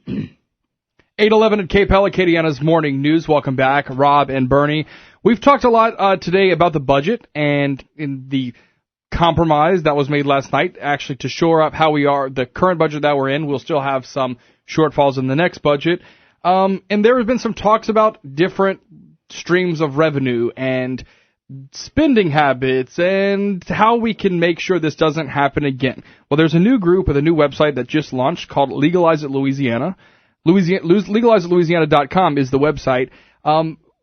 8:11 at Cape Acadiana's Morning News. Welcome back, Rob and Bernie. We've talked a lot today about the budget and in the compromise that was made last night, actually to shore up how we are, the current budget that we're in. We'll still have some shortfalls in the next budget. And there have been some talks about different streams of revenue and spending habits and how we can make sure this doesn't happen again. Well, there's a new group with a new website that just launched called Legalize at Louisiana. LegalizeAtLouisiana.com is the website.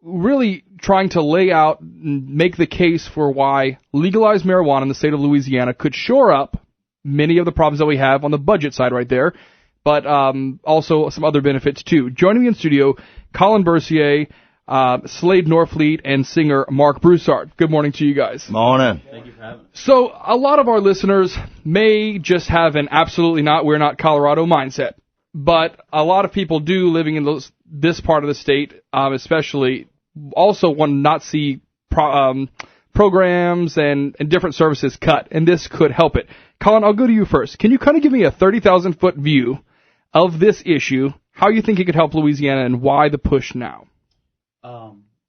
Really trying to lay out and make the case for why legalized marijuana in the state of Louisiana could shore up many of the problems that we have on the budget side right there, but also some other benefits too. Joining me in studio, Colin Bercier, Slade Norfleet, and singer Marc Broussard. Good morning to you guys. Morning. Thank you for having us. So a lot of our listeners may just have an absolutely not, we're not Colorado mindset. But a lot of people do living in this part of the state, especially, also want to not see programs and different services cut, and this could help it. Colin, I'll go to you first. Can you kind of give me a 30,000-foot view of this issue, how you think it could help Louisiana, and why the push now?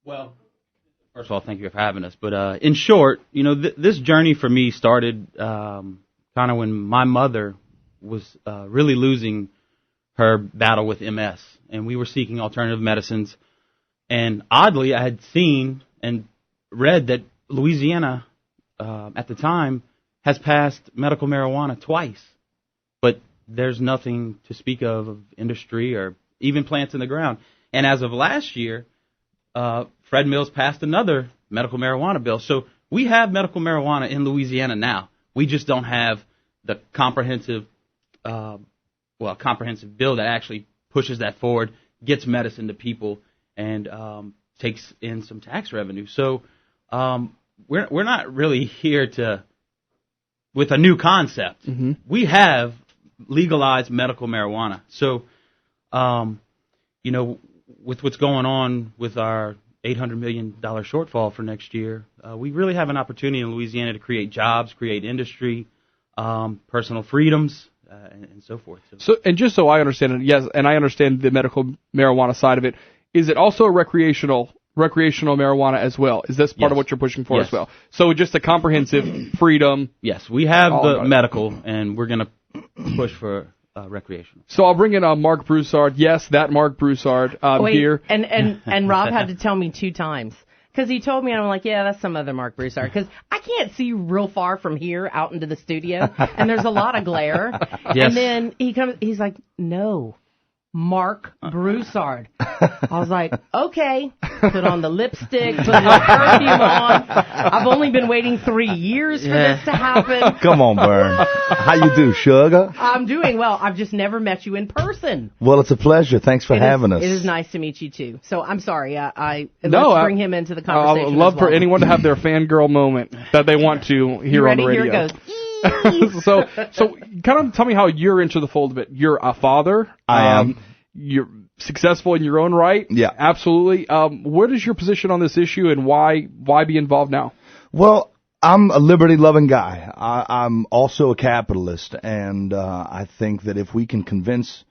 Well, first of all, thank you for having us. But in short, this journey for me started kind of when my mother was really losing her battle with MS, and we were seeking alternative medicines. And oddly, I had seen and read that Louisiana, at the time, has passed medical marijuana twice. But there's nothing to speak of industry or even plants in the ground. And as of last year, Fred Mills passed another medical marijuana bill. So we have medical marijuana in Louisiana now. We just don't have the comprehensive bill that actually pushes that forward, gets medicine to people, and takes in some tax revenue. So we're not really here with a new concept. Mm-hmm. We have legalized medical marijuana. So, with what's going on with our $800 million shortfall for next year, we really have an opportunity in Louisiana to create jobs, create industry, personal freedoms, and so forth. So, and just so I understand it, yes, and I understand the medical marijuana side of it, is it also a recreational marijuana as well? Is this part of what you're pushing for as well? So just a comprehensive freedom. Yes, we have the medical, and we're going to push for recreational. So I'll bring in Marc Broussard. Yes, that Marc Broussard here. And Rob had to tell me 2 times. Because he told me, and I'm like, yeah, that's some other Marc Broussard. Because I can't see real far from here out into the studio, and there's a lot of glare. Yes. And then he's like, no, Marc Broussard. I was like, okay. Put on the lipstick, put my perfume on. I've only been waiting 3 years for this to happen. Come on, Bern. How you do, sugar? I'm doing well. I've just never met you in person. Well, it's a pleasure. Thanks for having us. It is nice to meet you, too. So I'm sorry. Let's bring him into the conversation. I would love for anyone to have their fangirl moment that they want to hear on the radio. Here it goes. So kind of tell me how you're into the fold of it. You're a father. I am. You're successful in your own right. Yeah. Absolutely. What is your position on this issue, and why be involved now? Well, I'm a liberty-loving guy. I'm also a capitalist, and I think that if we can convince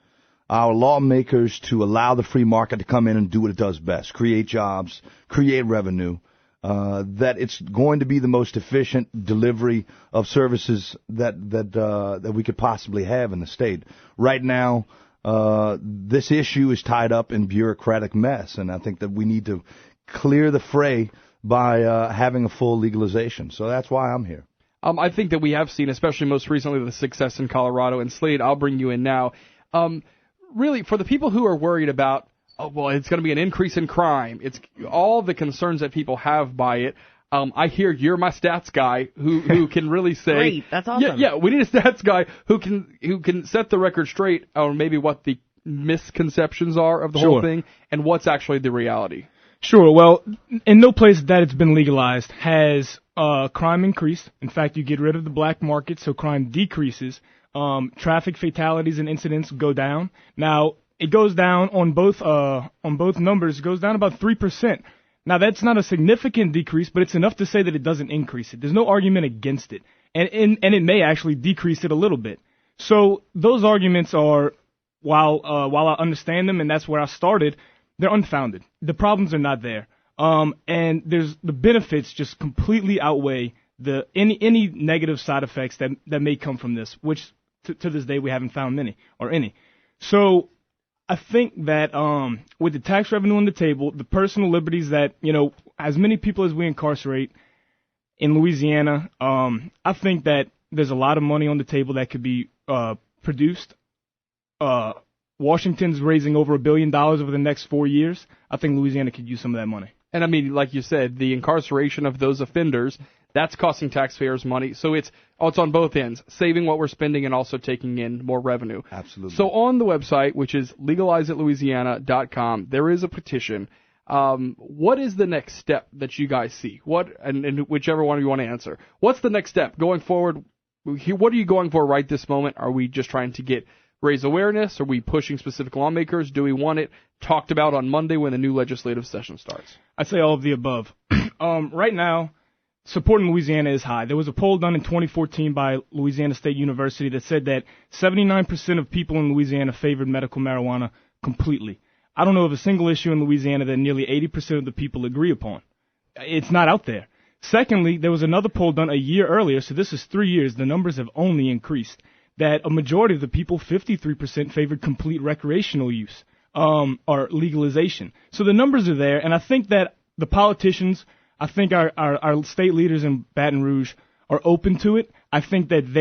our lawmakers to allow the free market to come in and do what it does best, create jobs, create revenue, that it's going to be the most efficient delivery of services that we could possibly have in the state. Right now, this issue is tied up in bureaucratic mess, and I think that we need to clear the fray by having a full legalization. So that's why I'm here. I think that we have seen, especially most recently, the success in Colorado. And Slade, I'll bring you in now. Really, for the people who are worried about, it's going to be an increase in crime, it's all the concerns that people have by it. I hear you're my stats guy who can really say, great, that's awesome. Yeah, we need a stats guy who can set the record straight on maybe what the misconceptions are of the whole thing and what's actually the reality. Sure. Well, in no place that it's been legalized has crime increased. In fact, you get rid of the black market, so crime decreases. Traffic fatalities and incidents go down. Now, it goes down on both numbers. It goes down about 3%. Now, that's not a significant decrease, but it's enough to say that it doesn't increase it. There's no argument against it. And it may actually decrease it a little bit. So those arguments are while I understand them, and that's where I started, they're unfounded. The problems are not there. And the benefits just completely outweigh any negative side effects that may come from this, which to this day we haven't found any. So I think that with the tax revenue on the table, the personal liberties that, as many people as we incarcerate in Louisiana, I think that there's a lot of money on the table that could be produced. Washington's raising over $1 billion over the next 4 years. I think Louisiana could use some of that money. And I mean, like you said, the incarceration of those offenders, that's costing taxpayers money. So it's on both ends, saving what we're spending and also taking in more revenue. Absolutely. So on the website, which is legalize.louisiana.com, there is a petition. What is the next step that you guys see? And whichever one you want to answer. What's the next step going forward? What are you going for right this moment? Are we just trying to raise awareness? Are we pushing specific lawmakers? Do we want it talked about on Monday when the new legislative session starts? I'd say all of the above. Right now, support in Louisiana is high. There was a poll done in 2014 by Louisiana State University that said that 79% of people in Louisiana favored medical marijuana completely. I don't know of a single issue in Louisiana that nearly 80% of the people agree upon. It's not out there. Secondly, there was another poll done a year earlier, so this is 3 years. The numbers have only increased. That a majority of the people, 53%, favored complete recreational use or legalization. So the numbers are there, and I think that the politicians, I think our state leaders in Baton Rouge are open to it. I think that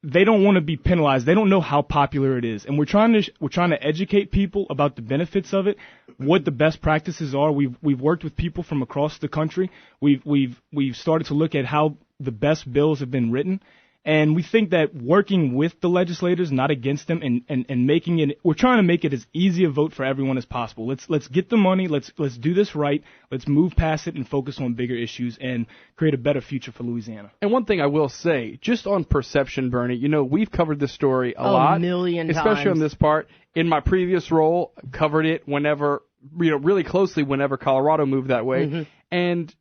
they don't want to be penalized. They don't know how popular it is, and we're trying to educate people about the benefits of it, what the best practices are. We've worked with people from across the country. We've started to look at how the best bills have been written. And we think that working with the legislators, not against them, and making it, we're trying to make it as easy a vote for everyone as possible. Let's get the money. Let's do this right. Let's move past it and focus on bigger issues and create a better future for Louisiana. And one thing I will say, just on perception, Bernie, we've covered this story a lot, a million times, especially on this part. In my previous role, covered it whenever, really closely whenever Colorado moved that way, and.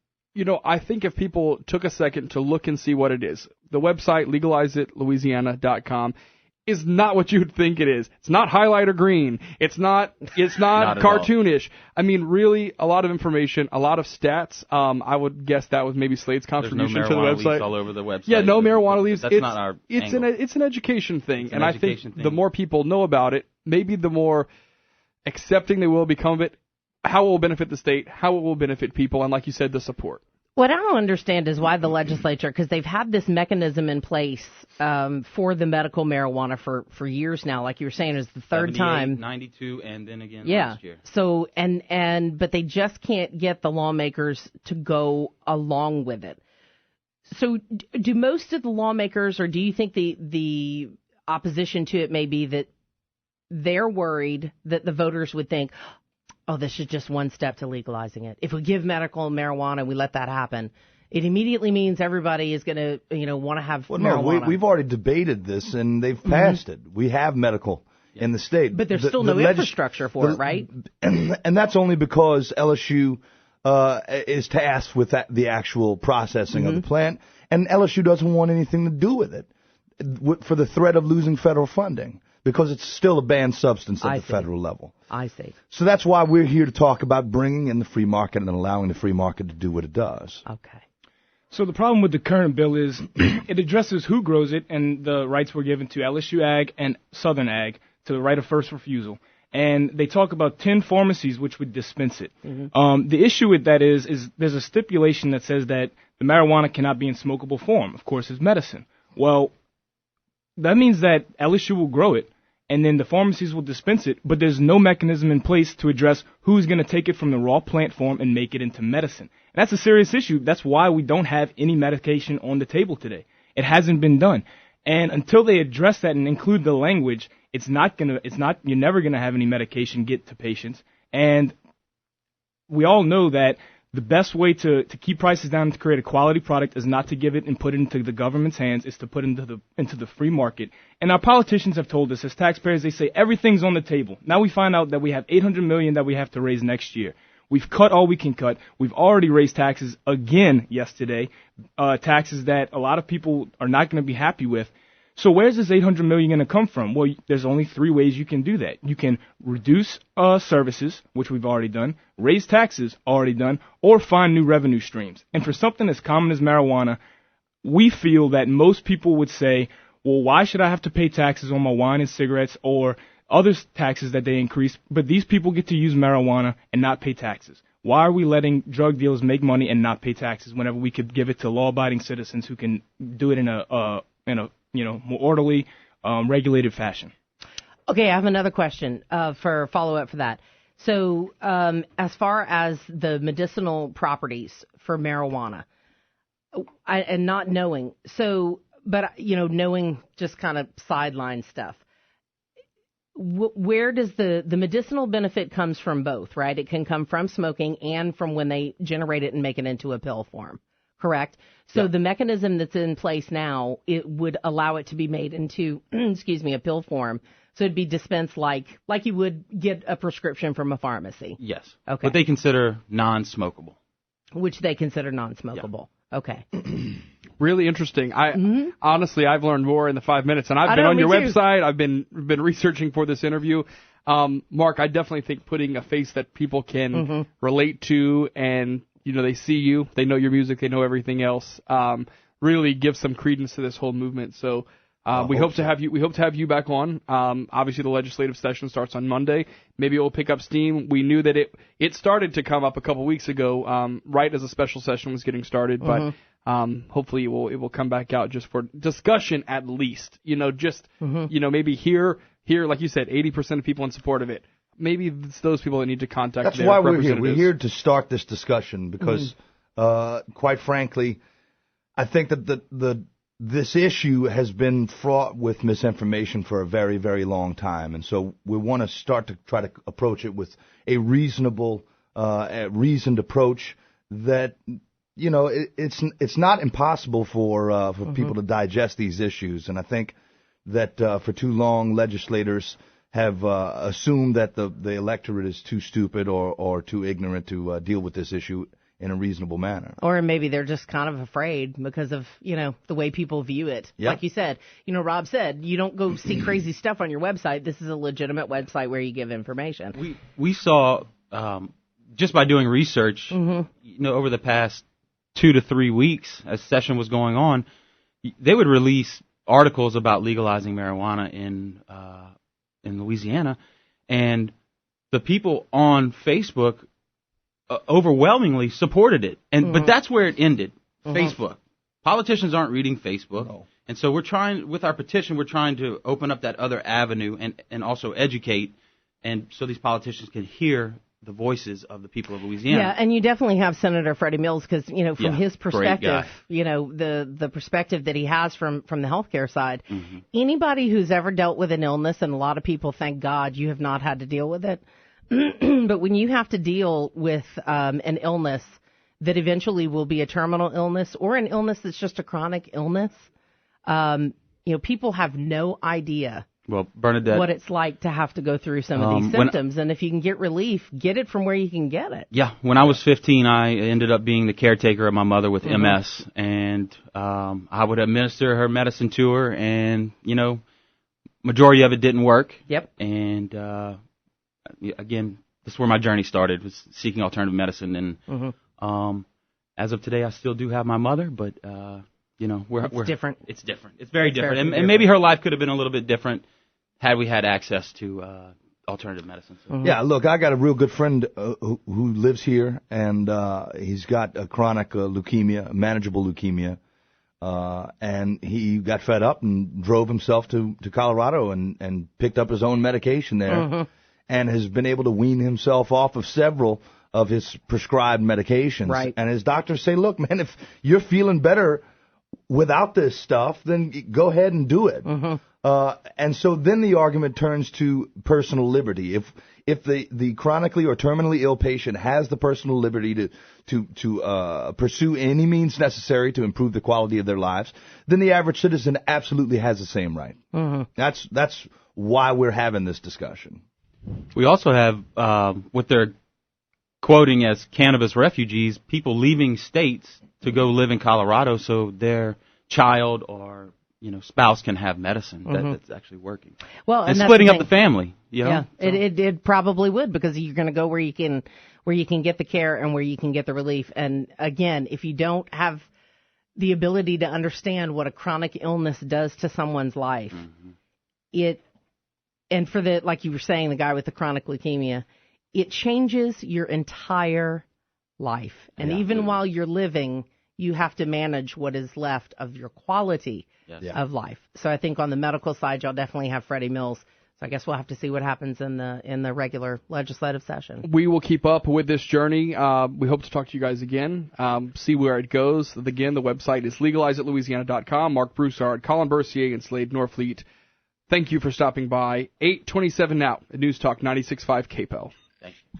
I think if people took a second to look and see what it is, the website, legalizeitlouisiana.com, is not what you would think it is. It's not highlighter green. It's not not cartoonish. I mean, really, a lot of information, a lot of stats. I would guess that was maybe Slade's contribution There's to no the marijuana website. leaves all over the website. Yeah, no marijuana leaves. That's not our angle. It's an education thing, It's an education thing. The more people know about it, maybe the more accepting they will become of it. How it will benefit the state, how it will benefit people, and like you said, the support. What I don't understand is why the legislature, because they've had this mechanism in place for the medical marijuana for years now, like you were saying, is the third time. 92, and then again last year. So, but they just can't get the lawmakers to go along with it. So do most of the lawmakers, or do you think the opposition to it may be that they're worried that the voters would think, oh, this is just one step to legalizing it. If we give medical marijuana, we let that happen, it immediately means everybody is going to, want to have marijuana. No, we've already debated this, and they've passed it. We have medical in the state. But there's still no infrastructure for it, right? And that's only because LSU is tasked with the actual processing of the plant, and LSU doesn't want anything to do with it for the threat of losing federal funding, because it's still a banned substance at the federal level. I see. So that's why we're here to talk about bringing in the free market and allowing the free market to do what it does. Okay. So the problem with the current bill is it addresses who grows it, and the rights were given to LSU Ag and Southern Ag to the right of first refusal. And they talk about 10 pharmacies which would dispense it. The issue with that is there's a stipulation that says that the marijuana cannot be in smokable form. Of course, it's medicine. Well, that means that LSU will grow it, and then the pharmacies will dispense it, but there's no mechanism in place to address who's going to take it from the raw plant form and make it into medicine. And that's a serious issue. That's why we don't have any medication on the table today. It hasn't been done. And until they address that and include the language, you're never going to have any medication get to patients. And we all know that the best way to keep prices down and to create a quality product is not to give it and put it into the government's hands, is to put it into the free market. And our politicians have told us, as taxpayers, they say everything's on the table. Now we find out that we have $800 million that we have to raise next year. We've cut all we can cut. We've already raised taxes again yesterday, taxes that a lot of people are not going to be happy with. So where's this $800 million going to come from? Well, there's only 3 ways you can do that. You can reduce services, which we've already done, raise taxes, already done, or find new revenue streams. And for something as common as marijuana, we feel that most people would say, well, why should I have to pay taxes on my wine and cigarettes or other taxes that they increase, but these people get to use marijuana and not pay taxes? Why are we letting drug dealers make money and not pay taxes whenever we could give it to law-abiding citizens who can do it in a more orderly, regulated fashion? Okay, I have another question for follow-up for that. So as far as the medicinal properties for marijuana, and not knowing, but knowing just kind of sideline stuff, where does the medicinal benefit comes from both, right? It can come from smoking and from when they generate it and make it into a pill form, correct? So the mechanism that's in place now, it would allow it to be made into, a pill form. So it'd be dispensed like you would get a prescription from a pharmacy. Yes. Okay. But they consider non-smokable. Which they consider non-smokable. Yeah. Okay. Really interesting. Honestly, I've learned more in the 5 minutes, and I've been on your website. I've been researching for this interview. Mark, I definitely think putting a face that people can relate to, and they see you, they know your music, they know everything else, really gives some credence to this whole movement. So we hope to have you back on. Obviously, the legislative session starts on Monday. Maybe it will pick up steam. We knew that it started to come up a couple weeks ago, right as a special session was getting started, but. Hopefully it will come back out just for discussion at least. Maybe here, like you said, 80% of people in support of it. Maybe it's those people that need to contact That's their why we're here. representatives. We're here to start this discussion because, quite frankly, I think that this issue has been fraught with misinformation for a very, very long time. And so we want to start to try to approach it with a reasonable, reasoned approach that it's not impossible for people to digest these issues, and I think that for too long legislators have assumed that the electorate is too stupid or too ignorant to deal with this issue in a reasonable manner. Or maybe they're just kind of afraid because of the way people view it. Yep. Like you said, Rob said, you don't go see crazy stuff on your website. This is a legitimate website where you give information. We saw just by doing research, over the past 2 to 3 weeks, as session was going on, they would release articles about legalizing marijuana in Louisiana, and the people on Facebook overwhelmingly supported it. But that's where it ended. Facebook. Politicians aren't reading Facebook, and so we're trying with our petition. We're trying to open up that other avenue and also educate, and so these politicians can hear the voices of the people of Louisiana. Yeah, and you definitely have Senator Freddie Mills because, from his perspective, the perspective that he has from the healthcare side, anybody who's ever dealt with an illness, and a lot of people, thank God, you have not had to deal with it, but when you have to deal with an illness that eventually will be a terminal illness or an illness that's just a chronic illness, people have no idea. Well, Bernadette, what it's like to have to go through some of these symptoms, and if you can get relief, get it from where you can get it. Yeah, when I was 15, I ended up being the caretaker of my mother with MS, and I would administer her medicine to her, and majority of it didn't work. Yep. And again, this is where my journey started, was seeking alternative medicine, and as of today, I still do have my mother, but we're different. It's different. It's very different. And maybe her life could have been a little bit different had we had access to alternative medicine. So. Yeah, look, I got a real good friend who lives here, and he's got a chronic leukemia, manageable leukemia, and he got fed up and drove himself to Colorado and picked up his own medication there, and has been able to wean himself off of several of his prescribed medications. Right. And his doctors say, look, man, if you're feeling better without this stuff, then go ahead and do it. And so then the argument turns to personal liberty. If the chronically or terminally ill patient has the personal liberty to pursue any means necessary to improve the quality of their lives, then the average citizen absolutely has the same right. That's why we're having this discussion. We also have what they're quoting as cannabis refugees, people leaving states to go live in Colorado so their child or spouse can have medicine that's actually working. Well, and splitting up the family. Yeah, so. It probably would, because you're going to go where you can get the care and where you can get the relief. And again, if you don't have the ability to understand what a chronic illness does to someone's life, and for like you were saying, the guy with the chronic leukemia, it changes your entire life. And even while you're living, you have to manage what is left of your quality of life. So I think on the medical side, y'all definitely have Freddie Mills. So I guess we'll have to see what happens in the regular legislative session. We will keep up with this journey. We hope to talk to you guys again, see where it goes. Again, the website is legalize@louisiana.com. Marc Broussard, Colin Bercier, and Slade Norfleet. Thank you for stopping by. 8:27 now at News Talk 96.5 KPEL. Thank you.